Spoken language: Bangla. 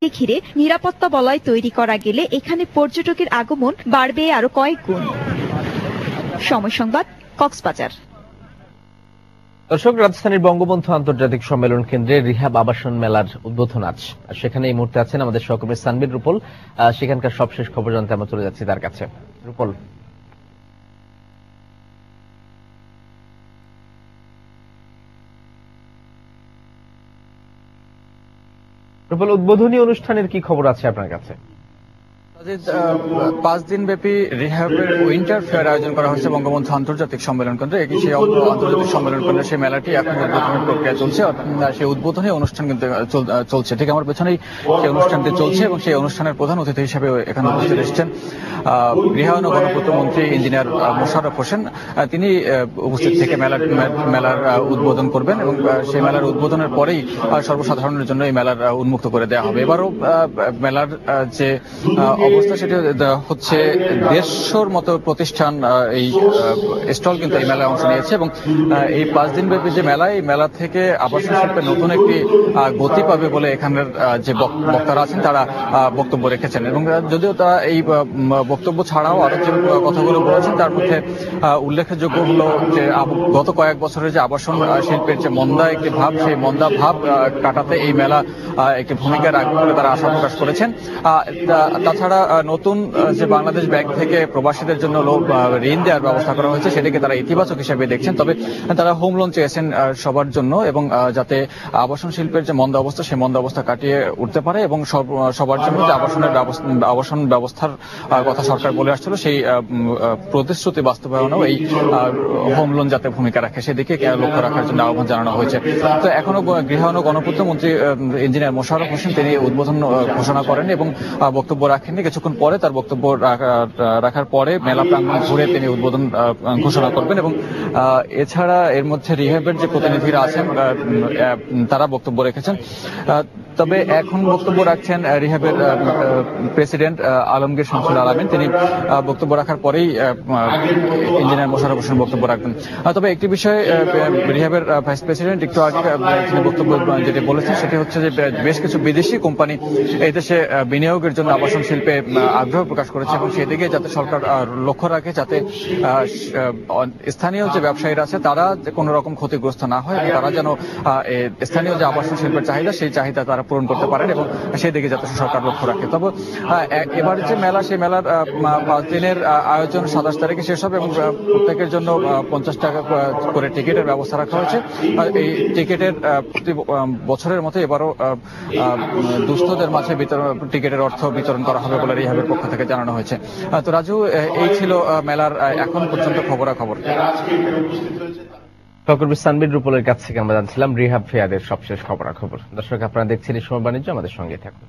মেলাকে ঘিরে নিরাপত্তা বলয় তৈরি করা গেলে এখানে পর্যটকের আগমন বাড়বে আরো কয়েক গুণ। সময় সংবাদ, কক্সবাজার। দর্শক, রাজধানীর বঙ্গবন্ধু আন্তর্জাতিক সম্মেলন কেন্দ্রে রিহাব আবাসন মেলার উদ্বোধন আজ। সেখানে এই মুহূর্তে আছেন আমাদের সহকর্মী সানবির রূপল। সেখানকার সবশেষ খবর জানতে আমরা চলে যাচ্ছি তার কাছে। রূপল, উদ্বোধনী অনুষ্ঠানের কি খবর আছে আপনার কাছে? 5 দিন ব্যাপী রিহ্যাবের উইন্টার ফেয়ার আয়োজন করা হয়েছে বঙ্গবন্ধু আন্তর্জাতিক সম্মেলন কেন্দ্রে। সেই আন্তর্জাতিক সম্মেলন কেন্দ্রে সেই মেলাটি এখন উদ্বোধনের প্রক্রিয়া চলছে। সেই উদ্বোধনী অনুষ্ঠান কিন্তু চলছে, ঠিক আমার পেছনেই সেই অনুষ্ঠানটি চলছে এবং সেই অনুষ্ঠানের প্রধান অতিথি হিসেবে এখানে উপস্থিত এসেছেন গৃহায়ন ও গণপূর্তমন্ত্রী ইঞ্জিনিয়ার মোশাররফ হোসেন। তিনি উপস্থিত থেকে মেলার উদ্বোধন করবেন এবং সেই মেলার উদ্বোধনের পরেই সর্বসাধারণের জন্য এই মেলার উন্মুক্ত করে দেওয়া হবে। এবারও মেলার যে অবস্থা সেটা হচ্ছে 150 মতো প্রতিষ্ঠান এই স্টল কিন্তু এই মেলায় অংশ নিয়েছে এবং এই 5 দিন ব্যাপী যে মেলা, এই মেলা থেকে আবাসন শিল্পের নতুন একটি গতি পাবে বলে এখানের যে বক্তারা আছেন তারা বক্তব্য রেখেছেন। এবং যদিও তারা এই বক্তব্য ছাড়াও আরো যে কথাগুলো বলেছেন তার মধ্যে উল্লেখযোগ্য হলো যে গত কয়েক বছরের যে আবাসন শিল্পের যে মন্দা একটি ভাব, সেই মন্দা ভাব কাটাতে এই মেলা একটি ভূমিকা রাখবে বলে তারা আশা প্রকাশ করেছেন। তাছাড়া নতুন যে বাংলাদেশ ব্যাংক থেকে প্রবাসীদের জন্য ঋণ দেওয়ার ব্যবস্থা করা হয়েছে সেটাকে তারা ইতিবাচক হিসেবে দেখছেন। তবে তারা হোম লোন চেয়েছেন সবার জন্য এবং যাতে আবাসন শিল্পের যে মন্দা অবস্থা সেই মন্দা অবস্থা কাটিয়ে উঠতে পারে এবং সবার জন্য যে আবাসন ব্যবস্থার কথা সরকার বলে আসছিল সেই প্রতিশ্রুতি বাস্তবায়নেও এই হোম লোন যাতে ভূমিকা রাখে সেদিকে লক্ষ্য রাখার জন্য আহ্বান জানানো হয়েছে। তো এখনো গৃহায়ন ও গণপূর্ত মন্ত্রী ইঞ্জিনিয়ার মোশাররফ হোসেন তিনি উদ্বোধন ঘোষণা করেন এবং বক্তব্য রাখেননি। কিছুক্ষণ পরে তার বক্তব্য রাখার পরে মেলা প্রাঙ্গণ ঘুরে তিনি উদ্বোধন ঘোষণা করবেন এবং এছাড়া এর মধ্যে রিহ্যাবের যে প্রতিনিধিরা আছেন তারা বক্তব্য রেখেছেন। তবে এখন বক্তব্য রাখছেন রিহ্যাবের প্রেসিডেন্ট আলমগীর শামসুল আলামিন। তিনি বক্তব্য রাখার পরেই ইঞ্জিনিয়ার মোশাররফ হোসেন বক্তব্য রাখবেন। তবে একটি বিষয়ে রিহ্যাবের ভাইস প্রেসিডেন্ট একটু আগে তিনি বক্তব্য যেটি বলেছেন সেটি হচ্ছে যে বেশ কিছু বিদেশি কোম্পানি এই দেশে বিনিয়োগের জন্য আবাসন শিল্পে আগ্রহ প্রকাশ করেছে এবং সেদিকে যাতে সরকার লক্ষ্য রাখে যাতে স্থানীয় যে ব্যবসায়ীরা আছে তারা কোনো রকম ক্ষতিগ্রস্ত না হয় এবং তারা যেন স্থানীয় যে আবাসন শিল্পের চাহিদা সেই চাহিদা তারা পূরণ করতে পারেন এবং সেদিকে যাতে সরকার লক্ষ্য রাখে। তবে এবার যে মেলা সেই মেলার 5 দিনের আয়োজন 27 তারিখে শেষ হবে এবং প্রত্যেকের জন্য 50 টাকা করে টিকিটের ব্যবস্থা রাখা হয়েছে। এই টিকিটের প্রতি বছরের মতো এবারও দুস্থদের মাঝে টিকিটের অর্থ বিতরণ করা হবে বলে রিহ্যাবের পক্ষ থেকে জানানো হয়েছে। তো রাজু, এই ছিল মেলার এখন পর্যন্ত খবরাখবর। সহকর্মী সানবির রূপলের কাছ থেকে আমরা জানছিলাম রিহ্যাব ফেয়ারের সবশেষ খবরাখবর। দর্শক, আপনারা দেখছেন সময় বাণিজ্য, আমাদের সঙ্গে থাকুন।